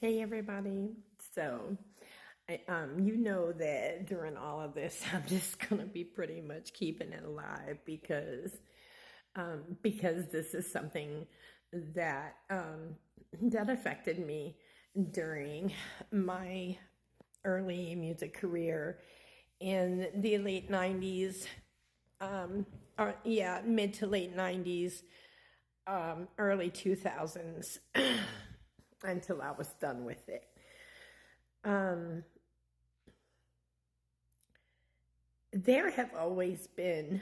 Hey everybody. You know that during all of this, I'm just gonna be pretty much keeping it alive because this is something that affected me during my early music career in the late '90s, or yeah, mid to late '90s, early 2000s, until I was done with it. Um, there have always been,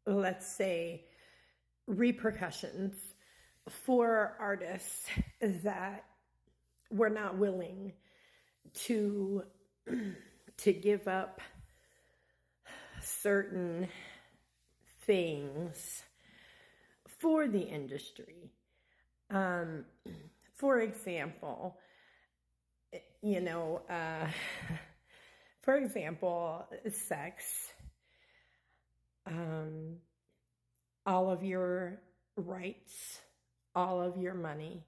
let's say, repercussions for artists that were not willing to to give up certain things for the industry. Um, for example, you know, uh, for example, sex, um, all of your rights, all of your money.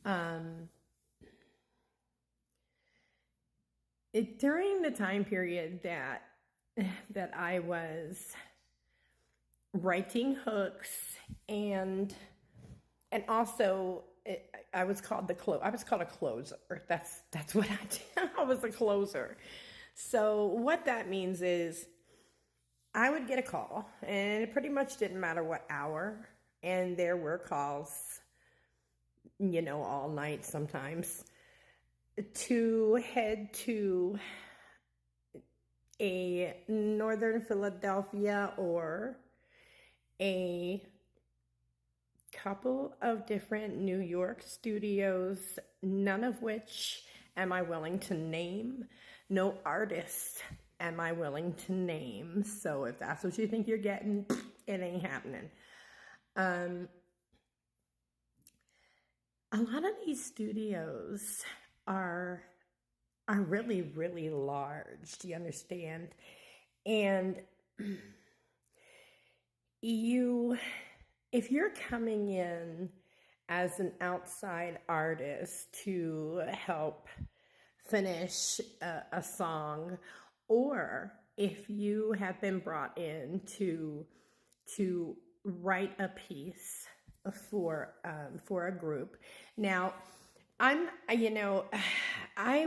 Um, During the time period that I was writing hooks and also I was called I was called a closer. That's what I did. I was a closer. So what that means is I would get a call, and it pretty much didn't matter what hour, and there were calls, all night sometimes, to head to a Northern Philadelphia or a couple of different New York studios, none of which am I willing to name. No artists am I willing to name. So if that's what you think you're getting, it ain't happening. A lot of these studios are are really, really large. Do you understand? And you, if you're coming in as an outside artist to help finish a song, or if you have been brought in to write a piece for a group. Now, I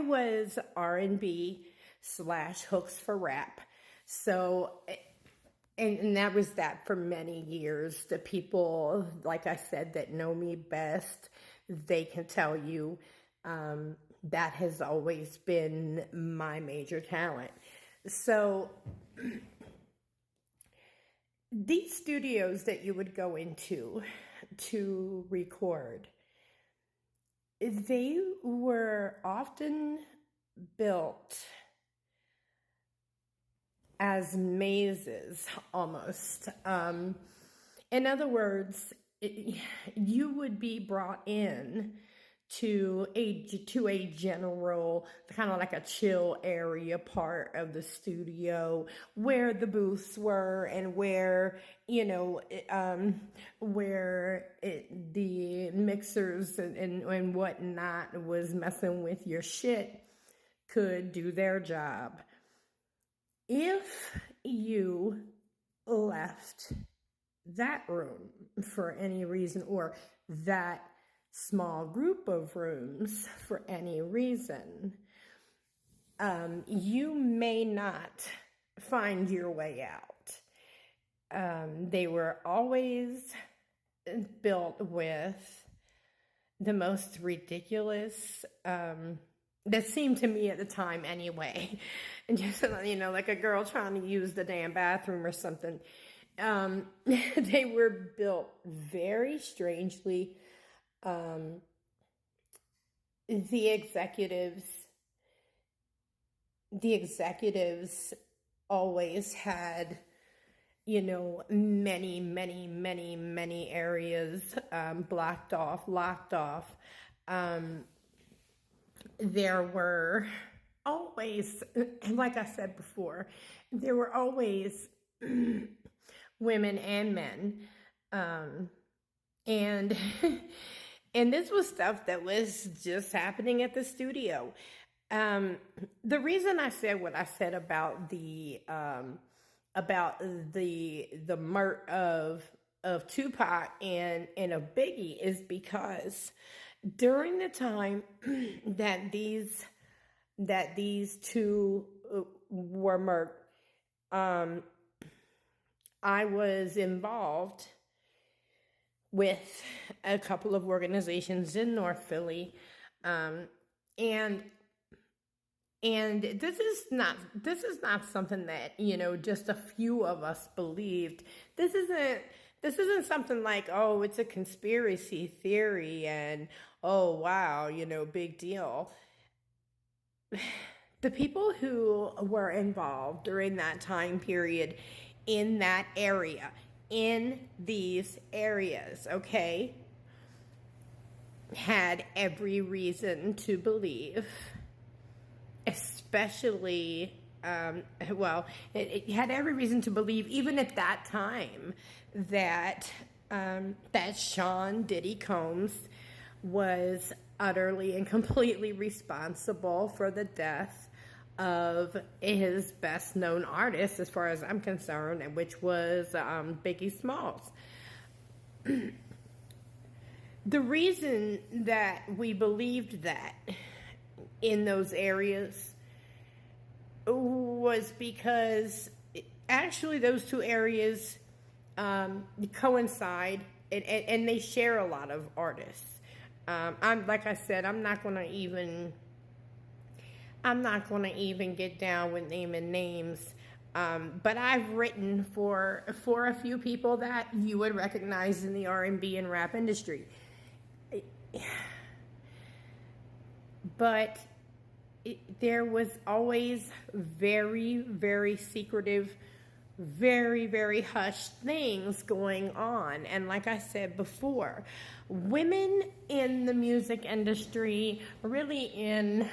was R&B slash hooks for rap. So, and that was that for many years. The people, like I said, that know me best, they can tell you that has always been my major talent. So, these studios that you would go into to record, they were often built as mazes almost. In other words, you would be brought in to a general kind of like a chill area part of the studio where the booths were and where the mixers and whatnot was messing with your shit could do their job. If you left that room for any reason, or that small group of rooms for any reason, you may not find your way out. They were always built with the most ridiculous, that seemed to me at the time anyway, and just like a girl trying to use the damn bathroom or something. They were built very strangely. The executives the executives always had, many areas blocked off, locked off. There were always, like I said before, there were always women and men. And And this was stuff that was just happening at the studio. The reason I said what I said about the murder of Tupac and of Biggie is because during the time that these two were murdered, I was involved with a couple of organizations in North Philly, and this is not something that, just a few of us believed. This isn't something like, oh, it's a conspiracy theory and, oh wow, big deal. The people who were involved during that time period in that area, in these areas, okay, had every reason to believe, especially, it had every reason to believe, even at that time, that Sean Diddy Combs was utterly and completely responsible for the death of his best known artist, as far as I'm concerned, which was Biggie Smalls. The reason that we believed that in those areas was because actually those two areas coincide, and they share a lot of artists. Like I said, I'm not going to even get down with naming names, but I've written for a few people that you would recognize in the R&B and rap industry. But there was always very, very secretive, very, very hushed things going on. And like I said before, women in the music industry, really in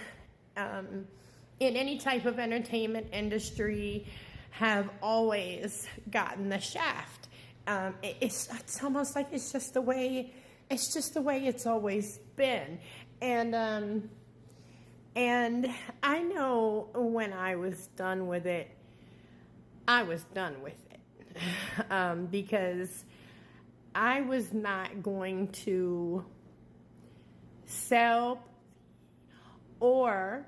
any type of entertainment industry, have always gotten the shaft. It's almost like it's just the way it's always been. And I know when I was done with it, because I was not going to sell, or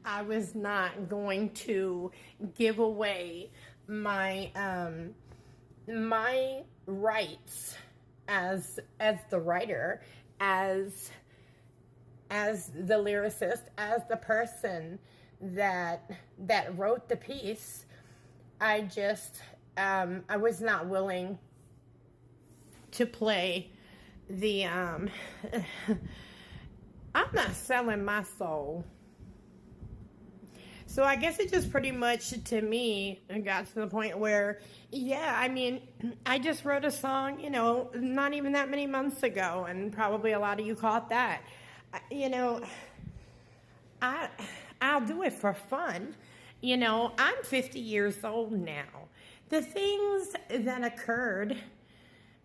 I was not going to give away my my rights as the writer, as the lyricist, as the person that wrote the piece. I was not willing to play the I'm not selling my soul. So I guess it just pretty much, to me, got to the point where, I just wrote a song, not even that many months ago, and probably a lot of you caught that. I'll do it for fun. I'm 50 years old now. The things that occurred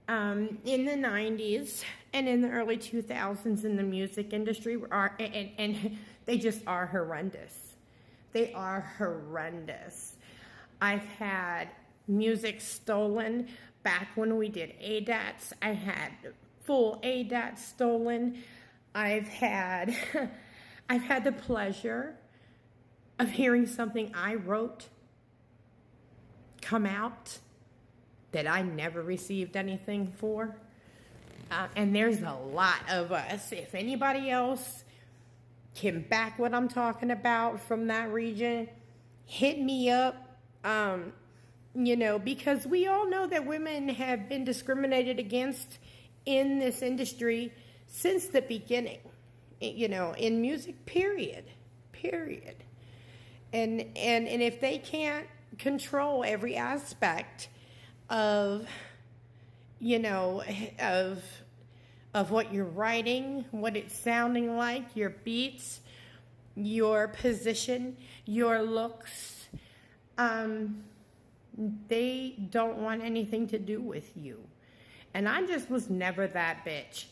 in the 90s and in the early 2000s in the music industry are, and they just are horrendous. They are horrendous. I've had music stolen back when we did ADATs. I had full ADATs stolen. I've had the pleasure of hearing something I wrote come out that I never received anything for. And there's a lot of us. If anybody else can back what I'm talking about from that region, hit me up. Because we all know that women have been discriminated against in this industry since the beginning, in music, period. And if they can't control every aspect of what you're writing, what it's sounding like, your beats, your position, your looks, they don't want anything to do with you. And I just was never that bitch.